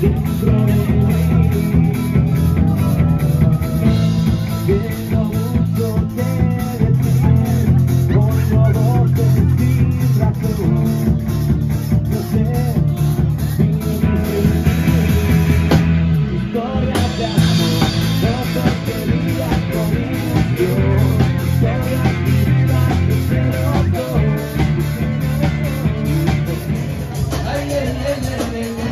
dentro de mí. Tengo mucho que decir, por favor sin razón. No sé si historia de amor, no porquería con ilusión. Historia viva que se notó. Ay, ay, ay, ay, ay.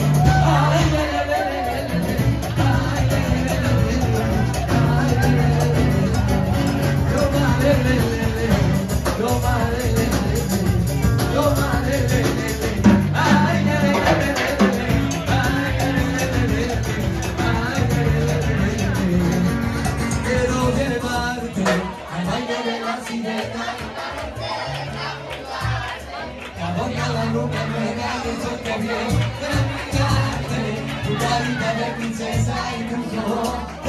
Tu carita de princesa y tu flor.